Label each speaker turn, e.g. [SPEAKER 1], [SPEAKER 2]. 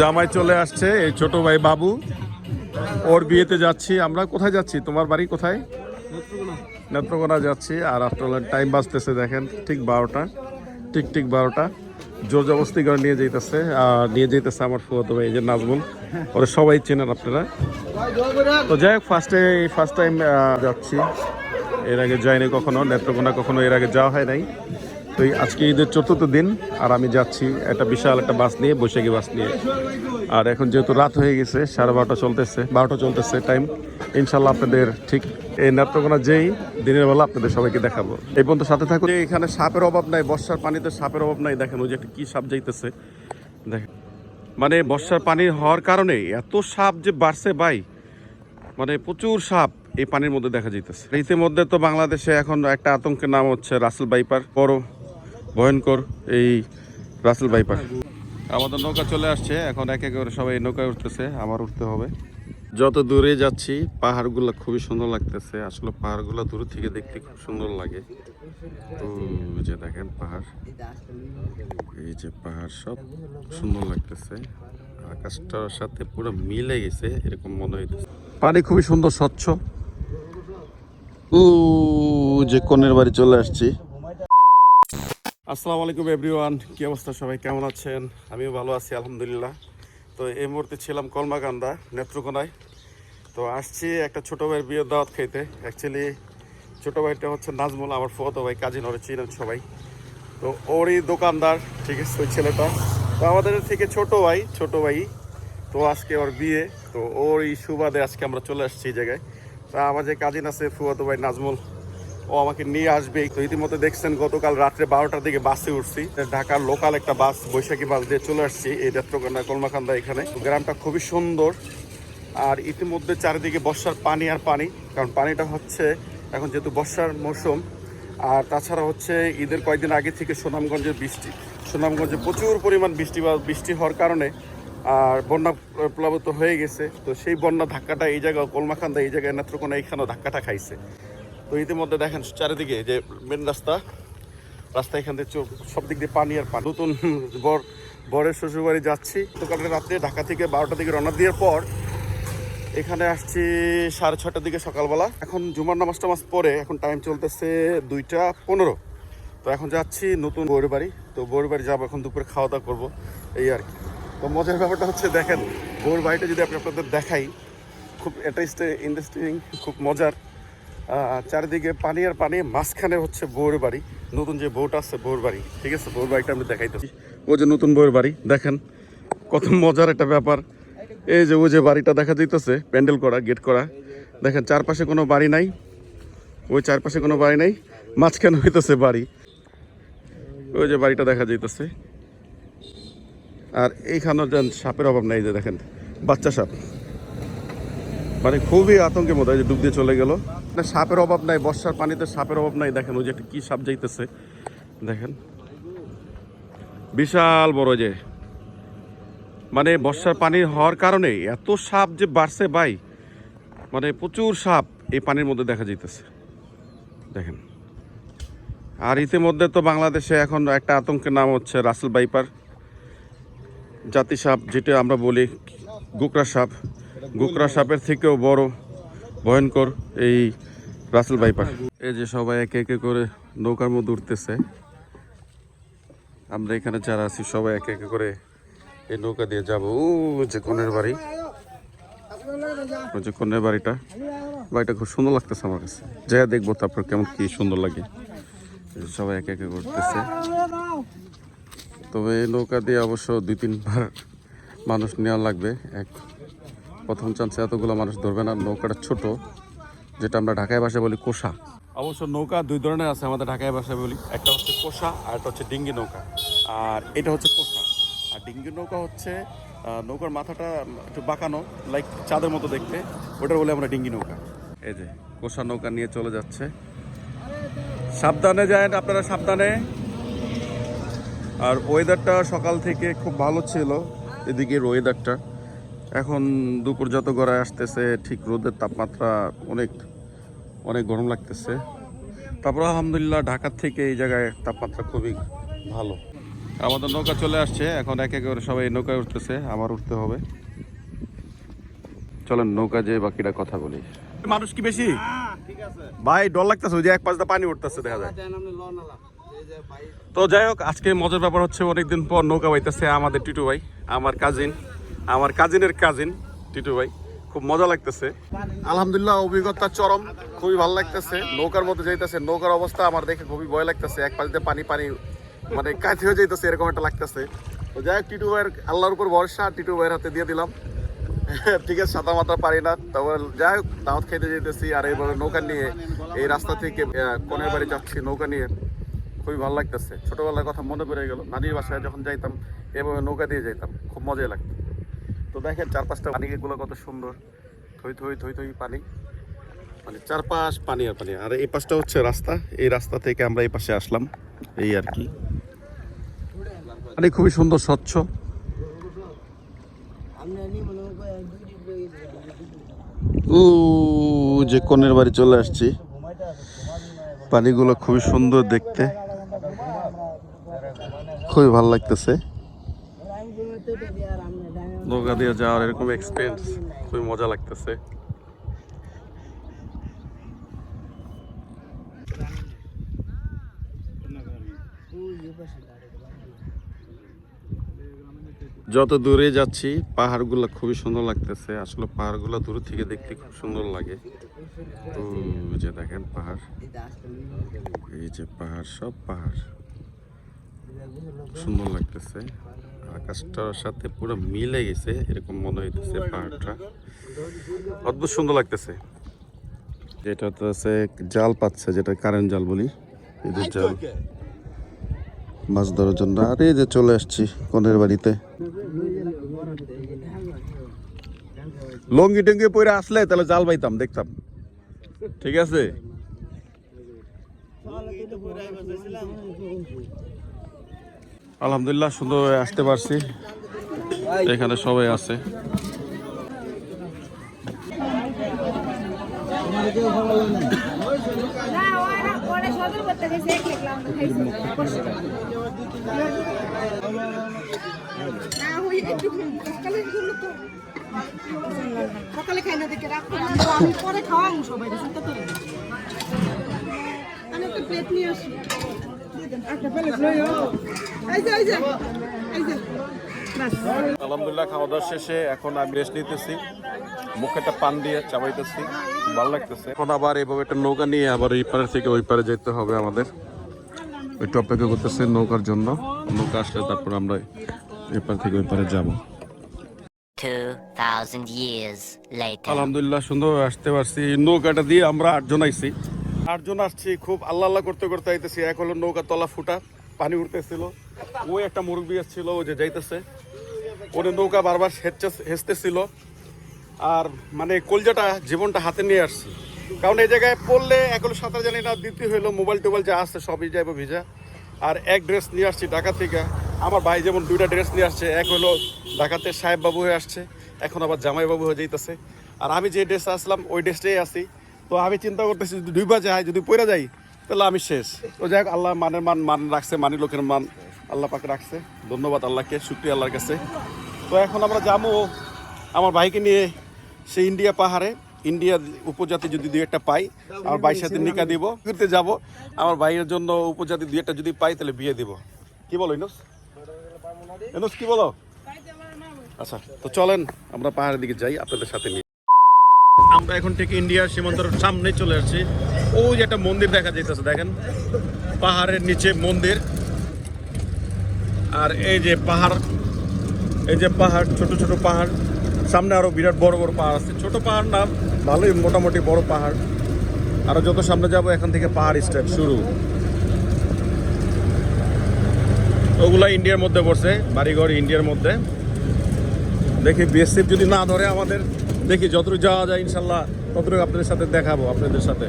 [SPEAKER 1] জামাই চলে আসছে, এই ছোট ভাই বাবু, ওর বিয়েতে যাচ্ছি আমরা। কোথায় যাচ্ছি? তোমার বাড়ি কোথায়? নেত্রকোনা যাচ্ছি। আর আফটার টাইম বাজতেছে দেখেন, ঠিক 12টা, ঠিক 12টা। জোর জবস্তি করে নিয়ে যেতেছে, আর নিয়ে যেতেছে আমার ফুয়াতো ভাই, এই যে নাজমুল। ওরা সবাই চেনেন আপনারা। তো যাই হোক, ফার্স্ট টাইম যাচ্ছি। এর আগে যাইনি কখনো নেত্রকোনা, কখনো এর আগে যাওয়া হয় নাই। তো আজকে ঈদের 4র্থ দিন, আর আমি যাচ্ছি একটা বিশাল একটা বাস নিয়ে, বৈশাখী বাস নিয়ে। আর এখন যেহেতু রাত হয়ে গেছে, 12:30 চলতেছে টাইম। ইনশাল্লাহ আপনাদের ঠিক এই নেত্রকোনা যেই দিনের বেলা আপনাদের সবাইকে দেখাবো। এই পর্যন্ত সাথে থাকুন। এখানে সাপের অভাব নাই, বর্ষার পানিতে সাপের অভাব নাই। দেখেন ওই যে একটা কি সাপ যাইতেছে, দেখেন। মানে বর্ষার পানি হওয়ার কারণে এত সাপ যে বাড়ছে ভাই, মানে প্রচুর সাপ এই পানির মধ্যে দেখা যাইতেছে। ইতিমধ্যে তো বাংলাদেশে এখন একটা আতঙ্কের নাম হচ্ছে রাসেল ভাইপার, বড় ভয়ঙ্কর এই রাসেল ভাইপার। আমাদের নৌকা চলে আসছে, এখন এক এক করে সবাই নৌকায় উঠতেছে, আমার উঠতে হবে। যত দূরে যাচ্ছি পাহাড়গুলো খুবই সুন্দর লাগতেছে। আসলে পাহাড়গুলো দূর থেকে দেখতে খুব সুন্দর লাগে। তো এই যে দেখেন পাহাড়, এই যে পাহাড় সব সুন্দর লাগতেছে। আকাশটার সাথে পুরো মিলে গেছে এরকম মনে হইতেছে। পানি খুবই সুন্দর স্বচ্ছ। যে কনের বাড়ি চলে আসছি। আসসালামু আলাইকুম এভরিওয়ান, কি অবস্থা সবাই, কেমন আছেন? আমিও ভালো আছি আলহামদুলিল্লাহ। তো এই মুহূর্তে ছিলাম কলমাকান্দা নেত্রকোনায়। তো আসছি একটা ছোটো ভাইয়ের বিয়ের দাওয়াত খাইতে। অ্যাকচুয়ালি ছোটো ভাইটা হচ্ছে নাজমুল, আমার ফুয়াতো ভাই, কাজিন, ওরা চিনেন সবাই। তো ওরই দোকানদার, ঠিক আছে ওই ছেলেটা। তো আমাদের থেকে ছোটো ভাই। তো আজকে ওর বিয়ে, তো ওর এই সুবাদে আজকে আমরা চলে আসছি এই জায়গায়। তা আমার যে কাজিন আছে ফুয়াতো ভাই নাজমুল, ও আমাকে নিয়ে আসবে। তো ইতিমধ্যে দেখছেন গতকাল রাত্রে 12টার দিকে বাসে উঠছি, ঢাকার লোকাল একটা বাস, বৈশাখী বাস দিয়ে চলে আসছি এই নেত্রকোনা কলমাকান্দা। এখানে গ্রামটা খুবই সুন্দর। আর ইতিমধ্যে চারিদিকে বর্ষার পানি আর পানি, কারণ পানিটা হচ্ছে এখন যেহেতু বর্ষার মৌসুম। আর তাছাড়া হচ্ছে ঈদের কয়েকদিন আগে থেকে সুনামগঞ্জে প্রচুর পরিমাণ বৃষ্টি হওয়ার কারণে আর বন্যা প্লাবিত হয়ে গেছে। তো সেই বন্যা ধাক্কাটা এই জায়গায় কলমাকান্দা, এই জায়গায় নেত্রকোনা এইখানেও ধাক্কাটা খাইছে। তো ইতিমধ্যে দেখেন চারিদিকে যে মেন রাস্তা এখান থেকে সব দিক দিয়ে পানি আর পানি। নতুন বরের শ্বশুরবাড়ি যাচ্ছি। গতকাল রাত্রে ঢাকা থেকে 12টার দিকে রওনা দেওয়ার পর এখানে আসছি 6:30টার দিকে সকালবেলা। এখন জুমার নামাজ পরে এখন টাইম চলতেছে 2:15। তো এখন যাচ্ছি নতুন বউয়ের বাড়ি। তো বউয়ের বাড়ি যাবো, এখন দুপুরে খাওয়া দাওয়া করবো, এই আর কি। তো মজার ব্যাপারটা হচ্ছে দেখেন, বউয়ের বাড়িটা যদি আপনাদের দেখাই, খুব ইন্টারেস্টিং, খুব মজার। চারিদিকে পানি আর পানি, মাঝখানে হচ্ছে বউয়ের বাড়ি, নতুন যে বউটা আছে বউয়ের বাড়ি, ঠিক আছে। বউয়ের বাড়িটা আমি দেখাইতেছি, ও যে নতুন বউয়ের বাড়ি, দেখেন কত মজার একটা ব্যাপার। এই যে ও যে বাড়িটা দেখা যাইতেছে, প্যান্ডেল করা, গেট করা, দেখেন চারপাশে কোনো বাড়ি নাই, ওই চারপাশে কোনো বাড়ি নাই, মাঝখানে হইতেছে বাড়ি, ওই যে বাড়িটা দেখা যাইতেছে। আর এইখানে সাপের অভাব নাই, যে দেখেন বাচ্চা সাপ, মানে খুবই আতঙ্কের মতো। যে ডুব দিয়ে চলে গেল। সাপের অভাব নাই, বর্ষার পানিতে সাপের অভাব নাই। দেখেন ওই যে একটা কি সাপ যাইতেছে, দেখেন বিশাল বড়। যে মানে বর্ষার পানি হওয়ার কারণে এত সাপ যে বাড়ছে ভাই, মানে প্রচুর সাপ এই পানির মধ্যে দেখা যাইতেছে, দেখেন। আর ইতিমধ্যে তো বাংলাদেশে এখন একটা আতঙ্কের নাম হচ্ছে রাসেল ভাইপার জাতি সাপ, যেটা আমরা বলি গুকরা সাপের থেকেও বড় ভয়ঙ্কর এই রাসেল ভাইপার। এই যে সবাই একে একে করে নৌকার মধ্যে উঠতেছে। আমরা এখানে যারা আছি সবাই একে একে করে এই নৌকা দিয়ে যাবো। যে কনের বাড়ি, ওই যে কনের বাড়িটা খুব সুন্দর লাগতেছে আমার কাছে। যাই দেখবো তারপর কেমন কি সুন্দর লাগে। সবাই একে একে করতেছে। তবে এই নৌকা দিয়ে অবশ্য 2-3 বার মানুষ নেওয়া লাগবে। প্রথম চান্সে এতগুলো মানুষ ধরবে না। নৌকাটা ছোট, যেটা আমরা ঢাকায় ভাষায় বলি কোষা। অবশ্য নৌকা 2 ধরনের আছে আমাদের ঢাকায় ভাষায় বলি, একটা হচ্ছে কোষা আর একটা হচ্ছে ডিঙ্গি নৌকা। আর এটা হচ্ছে কোষা। আর ডিঙ্গি নৌকা হচ্ছে নৌকার মাথাটা একটু বাঁকানো, লাইক চাঁদের মতো দেখতে, ওটার বলে আমরা ডিঙ্গি নৌকা। এই যে কোষা নৌকা নিয়ে চলে যাচ্ছে। সাবধানে যায় আপনারা, সাবধানে। আর ওয়েদারটা সকাল থেকে খুব ভালো ছিল এদিকের ওয়েদারটা। এখন দুপুর যত গড়ায় আসতেছে, ঠিক রোদের তাপমাত্রা অনেক অনেক গরম লাগতেছে। তারপর আলহামদুলিল্লাহ ঢাকার থেকে এই জায়গায় তাপমাত্রা খুবই ভালো। আমাদের নৌকা চলে আসছে, এখন এক এক করে সবাই নৌকায় উঠতেছে, আমার উঠতে হবে। চলেন নৌকা যে বাকিটা কথা বলি। মানুষ কি বেশি ভাই? ডর লাগতেছে, ওই যে এক পাশটা পানি উঠতেছে দেখা যায়। তো যাই হোক, আজকে মজার ব্যাপার হচ্ছে অনেকদিন পর নৌকা বাইতেছে আমাদের টিটু ভাই, আমার কাজিনের কাজিন টিটু ভাই। খুব মজা লাগতেছে, আলহামদুলিল্লাহ। অভিজ্ঞতা চরম, খুবই ভালো লাগতেছে। নৌকার মধ্যে যাইতেছে, নৌকার অবস্থা আমার দেখে খুবই ভয় লাগতেছে। এক পাশ দিয়ে পানি পানি মানে কাছে হয়ে যাইতেছে, এরকম একটা লাগতেছে। তো যাই হোক, টিটু ভাইয়ের আল্লাহর উপর ভরসা, টিটু ভাইয়ের হাতে দিয়ে দিলাম। ঠিক আছে, সাঁতার মাথা পারি না, তবে যাই হোক দাওয়াত খেতে যেতেছি। আর এইভাবে নৌকা নিয়ে এই রাস্তা থেকে কনের বাড়ি যাচ্ছি নৌকা নিয়ে, খুবই ভালো লাগতেছে। ছোটবেলার কথা মনে পড়ে গেল, নানির বাসায় যখন যাইতাম এভাবে নৌকা দিয়ে যাইতাম, খুব মজাই লাগতো। তো দেখেন চারপাশটা পানিগুলো কত সুন্দর, থই থই থই থই পানি, মানে চারপাশ পানি আর পানি। আর এই পাশটা হচ্ছে রাস্তা, এই রাস্তা থেকে আমরা এই পাশে আসলাম, এই আর কি। পানি খুবই সুন্দর, স্বচ্ছ। ও যে কনের বাড়ি চলে আসছি, পানিগুলো খুবই সুন্দর দেখতে, খুবই ভালো লাগতেছে। নৌকা দিয়ে যাওয়ার এরকম এক্সপিরিয়েন্স খুবই মজা লাগতেছে। যত দূরে যাচ্ছি পাহাড়গুলো খুবই সুন্দর লাগতেছে। আসলে পাহাড়গুলো দূর থেকে দেখতে খুব সুন্দর লাগে। তো যে দেখেন পাহাড়, এই যে পাহাড়, সব পাহাড় সুন্দর লাগতেছে। আকাশটার সাথে পুরো মিলে গেছে এরকম মনে হইতেছে, পাহাড়টা অদ্ভুত সুন্দর লাগতেছে। যেটা তো আছে জাল পাচ্ছে, যেটা কারেন্ট জাল বলি, এই যে জাল মাছ ধরার জন্য। আর এই যে চলে আসছি কনের বাড়িতে। লঙ্গি টঙ্গি পরে আসলে তাহলে জাল পাইতাম, দেখতাম। ঠিক আছে, আলহামদুলিল্লাহ সুন্দর আসতে পারছি। এখানে সবাই আছে।
[SPEAKER 2] সকালে খাই না দেখে আমি পরে খাওয়াবো সবাই, চিন্তা করি না। আমি একটা প্লেট নিয়ে আসি, একটা প্লেট
[SPEAKER 1] আলহামদুলিল্লাহ খাওয়া দাওয়া শেষে এখন আমি রেস্ট নিতেছি, মুখে একটা পান দিয়ে চাবাইতেছি, ভালো লাগতেছে। এখন আবার এইভাবে একটা নৌকা নিয়ে আবার এই পারে থেকে ওই পারে যেতে হবে আমাদের। একটু অপেক্ষা করতেছে নৌকার জন্য, নৌকা আসলে তারপর আমরা এই পার থেকে ওই পারে যাবো।
[SPEAKER 3] 2000 years later.
[SPEAKER 1] আলহামদুলিল্লাহ সুন্দর আসতে পারছি। নৌকাটা দিয়ে আমরা 8 জন আইছি, 8 জন আসছি, খুব আল্লাহ আল্লাহ করতে করতে আইতেছি। এক হলো নৌকা তলা ফুটা, পানি উঠতেছিল, ওই একটা মুরব্বী আসছিল, ও যে যাইতেছে, ওদের নৌকা বারবার হেসতেছিল। আর মানে কলজাটা জীবনটা হাতে নিয়ে আসছি, কারণ এই জায়গায় পড়লে এক হলো সাঁতার জানি না, দ্বিতীয় হলো মোবাইল টোবাইল যা আসছে সবই যাইবো ভিজা। আর এক ড্রেস নিয়ে আসছি ঢাকা থেকে, আমার ভাই যেমন 2টা ড্রেস নিয়ে আসছে, এক হলো ঢাকাতে সাহেব বাবু হয়ে আসছে, এখন আবার জামাই বাবু হয়ে যাইতেছে। আর আমি যে ড্রেসে আসলাম ওই ড্রেসটাই আছি। তো আমি চিন্তা করতেছি যদি 2 বাজে হয়, যদি পড়ে যাই তাহলে আমি শেষ। তো যাই হোক, আল্লাহ মানের মান রাখছে, মানি লোকের মান আল্লাহ পাকে রাখছে, ধন্যবাদ আল্লাহকে, শুকরিয়া আল্লাহর কাছে। তো এখন আমরা যাবো আমার ভাইকে নিয়ে সেই ইন্ডিয়া পাহাড়ে, ইন্ডিয়া উপজাতি যদি 2-1টা পাই আমার ভাইয়ের সাথে নিকা দিব, ঘুরতে যাব। আমার ভাইয়ের জন্য উপজাতি 2-1টা যদি পাই তাহলে বিয়ে দিব। কি বলো ইনুস? ইনুস কি বলো? আচ্ছা, তো চলেন আমরা পাহাড়ের দিকে যাই আপনাদের সাথে নিয়ে। আমরা এখন থেকে ইন্ডিয়ার সীমান্তর সামনে চলে আসছি। ওই যে একটা মন্দির দেখা যাইতেছে, দেখেন পাহাড়ের নিচে মন্দির। আর এই যে পাহাড়, এই যে পাহাড়, ছোট ছোট পাহাড়, সামনে আরো বিরাট বড় বড় পাহাড় আছে। ছোট পাহাড় না, ভালোই মোটামুটি বড় পাহাড়। আরো যত সামনে যাব এখান থেকে পাহাড় স্টার্ট শুরু। ওগুলা ইন্ডিয়ার মধ্যে পড়ছে, বাড়িঘর ইন্ডিয়ার মধ্যে। দেখি বিএসএফ যদি না ধরে আমাদের, দেখি যতটুকু যাওয়া যায় ইনশাল্লাহ ততটুকু আপনাদের সাথে দেখাবো, আপনাদের সাথে।